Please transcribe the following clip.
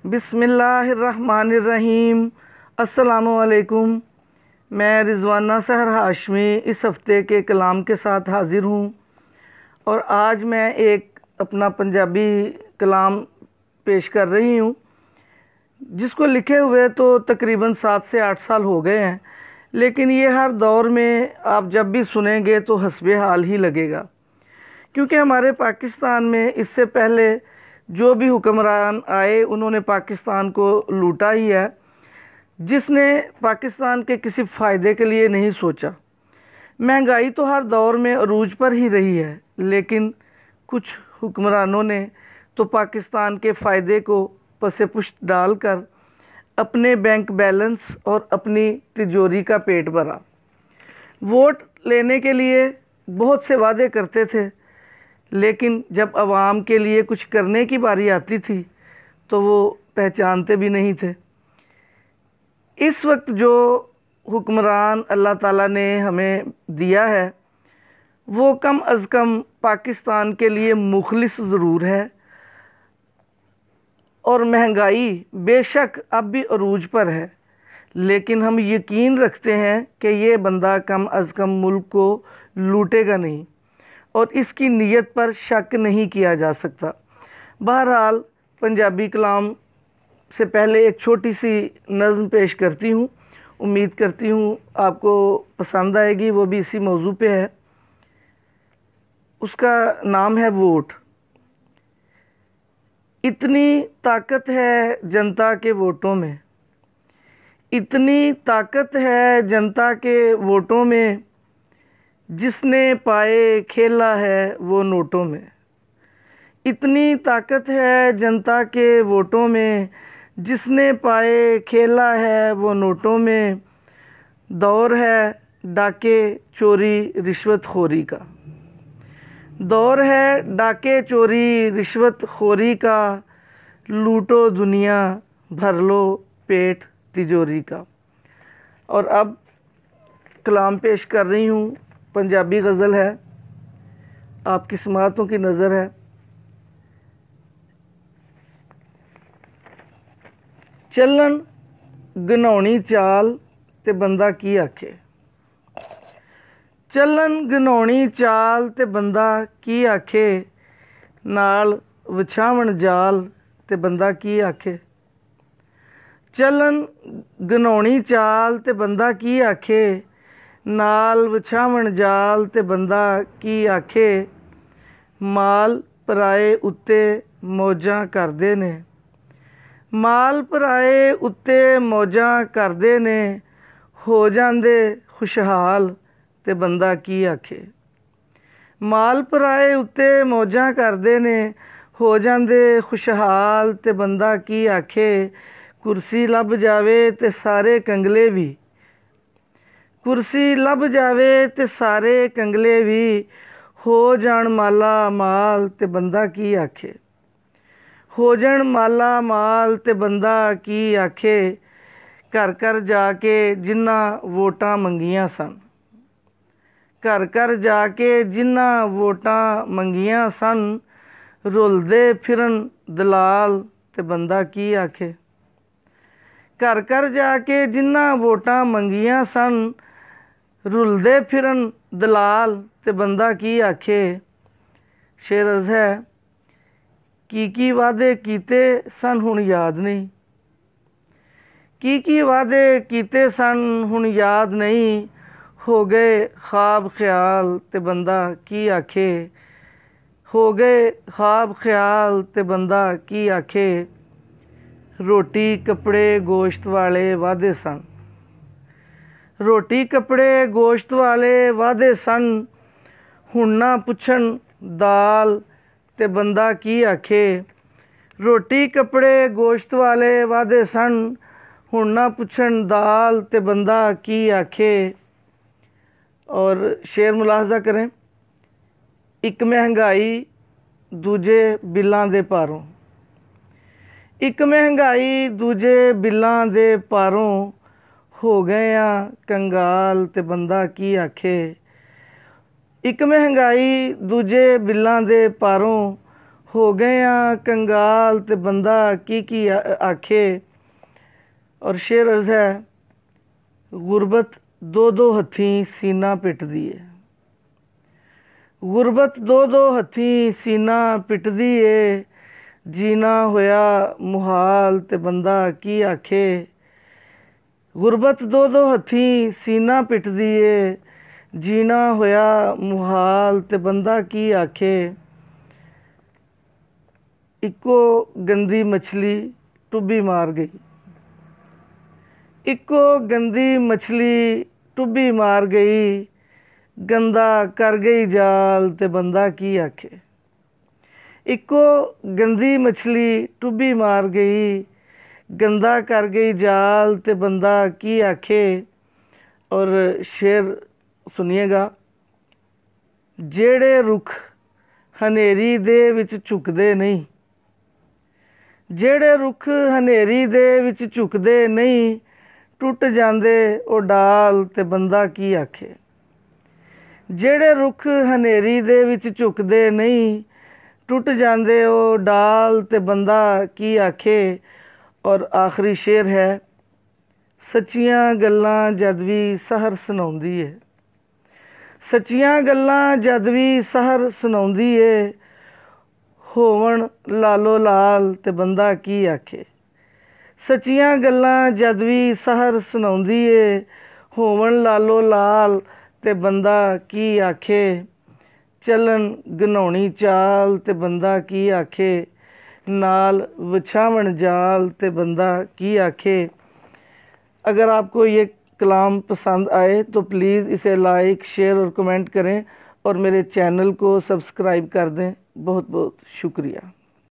बिस्मिल्लाहिर्रहमानिर्रहीम। अस्सलामुअलैकुम। मैं रिज़वाना सहर हाशमी इस हफ़्ते के कलाम के साथ हाज़िर हूँ और आज मैं एक अपना पंजाबी कलाम पेश कर रही हूँ जिसको लिखे हुए तो तकरीबन 7 से 8 साल हो गए हैं, लेकिन ये हर दौर में आप जब भी सुनेंगे तो हस्बे हाल ही लगेगा, क्योंकि हमारे पाकिस्तान में इससे पहले जो भी हुक्मरान आए उन्होंने पाकिस्तान को लूटा ही है, जिसने पाकिस्तान के किसी फ़ायदे के लिए नहीं सोचा। महंगाई तो हर दौर में अरूज पर ही रही है, लेकिन कुछ हुक्मरानों ने तो पाकिस्तान के फ़ायदे को पसे पुश्त डालकर अपने बैंक बैलेंस और अपनी तिजोरी का पेट भरा। वोट लेने के लिए बहुत से वादे करते थे, लेकिन जब आवाम के लिए कुछ करने की बारी आती थी तो वो पहचानते भी नहीं थे। इस वक्त जो हुक्मरान अल्लाह ताला ने हमें दिया है वो कम अज़ कम पाकिस्तान के लिए मुखलिस ज़रूर है, और महंगाई बेशक अब भी अरूज पर है, लेकिन हम यकीन रखते हैं कि ये बंदा कम अज़ कम मुल्क को लूटेगा नहीं और इसकी नीयत पर शक नहीं किया जा सकता। बहरहाल पंजाबी कलाम से पहले एक छोटी सी नज़्म पेश करती हूँ, उम्मीद करती हूँ आपको पसंद आएगी, वो भी इसी मौजू पे है। उसका नाम है वोट। इतनी ताकत है जनता के वोटों में, इतनी ताकत है जनता के वोटों में, जिसने पाए खेला है वो नोटों में। इतनी ताकत है जनता के वोटों में, जिसने पाए खेला है वो नोटों में। दौर है डाके चोरी रिश्वत खोरी का, दौर है डाके चोरी रिश्वत खोरी का, लूटो दुनिया भर लो पेट तिजोरी का। और अब कलाम पेश कर रही हूँ, पंजाबी गज़ल है, आपकी समातों की नज़र है। चलन गनौनी चाल ते बंदा की आखे, चलन गनौनी चाल ते बंदा की आखे, नाल विछावन जाल ते बंदा की आखे। चलन गनौनी चाल ते बंदा की आखे, नाल विछावन जाल ते बंदा की आखे। माल पराए उत्ते मौजां करदे ने, माल पराए उत्ते मौजां करदे ने, हो जांदे खुशहाल ते बंदा की आखे। माल पराए उत्ते मौजां करदे ने, हो जांदे खुशहाल ते बंदा की आखे। कुर्सी लभ जावे ते सारे कंगले भी, कुर्सी लभ जावे ते सारे कंगले भी, हो जान माला माल ते बंदा की आखे। हो जान माला माल ते बंदा की आखे। घर घर जाके जिन्ना वोटां मंगियां सन, घर घर जाके जिन्ना वोटां मंगियां सन, रुलदे फिरन दलाल ते बंदा की आखे। घर घर जाके जिन्ना वोटां मंगियां सन, रुलदे फिरन दलाल ते बंदा की आखे। शेर अर्ज़ है, की वादे कीते सन हुण याद नहीं, की वादे कीते सन हुण याद नहीं, हो गए ख्वाब ख्याल ते बंदा की आखे। हो गए ख्वाब ख्याल ते बंदा की आखे। रोटी कपड़े गोश्त वाले वादे सन, रोटी कपड़े गोश्त वाले वादे सन, हुण ना पुछन दाल ते बंदा की आखे। रोटी कपड़े गोश्त वाले वादे सन, हुण ना पुछन दाल ते बंदा की आखे। और शेर मुलाहजा करें, एक महंगाई दूजे बिल्लां दे पारों, एक महंगाई दूजे बिल्लां दे पारों, हो गए कंगाल ते बंदा की आखे। एक महंगाई दूजे बिल्लां दे पारों, हो गए हाँ कंगाल ते बंदा की आखे। और शेर अर्ज है, गुरबत दो दो हथी सीना पिटदी है। गुरबत दो दो हथी सीना पिटदी है, जीना होया मुहाल ते बंदा की आखे। गुरबत दो दो हथी सीना पिटदी है, जीना होया मुहाल ते बंदा की आखे। इक्को गंदी मछली टुब्बी मार गई। इक्को गंदी मछली टुब्बी मार गई, गंदा कर गई जाल ते बंदा की आखे। इक्को गंदी मछली टुब्बी मार गई, गंदा कर गई जाल ते बंदा की आखे। और शेर सुनिएगा, जेड़े रुख हनेरी दे विच झुकदे नहीं, जेड़े रुख हनेरी दे विच झुकदे नहीं, टुट जांदे ओ डाल ते बंदा की आखे। जेड़े रुख हनेरी दे विच झुकदे नहीं, टुट जांदे ओ डाल ते बंदा की आखे। और आखिरी शेर है, सच्चियां गल्लां जद भी सहर सुनाउंदी है। सच्चियां गल्लां जद भी सहर सुनाउंदी है, होवण लालो लाल ते बंदा की आखे। सच्चियां गल्लां जद भी सहर सुनाउंदी है, होवण लालो लाल ते बंदा की आखे। चलन घनौनी चाल ते बंदा की आखे, नाल विछावन जाल ते बंदा की आखे। अगर आपको ये कलाम पसंद आए तो प्लीज़ इसे लाइक, शेयर और कमेंट करें और मेरे चैनल को सब्सक्राइब कर दें। बहुत बहुत शुक्रिया।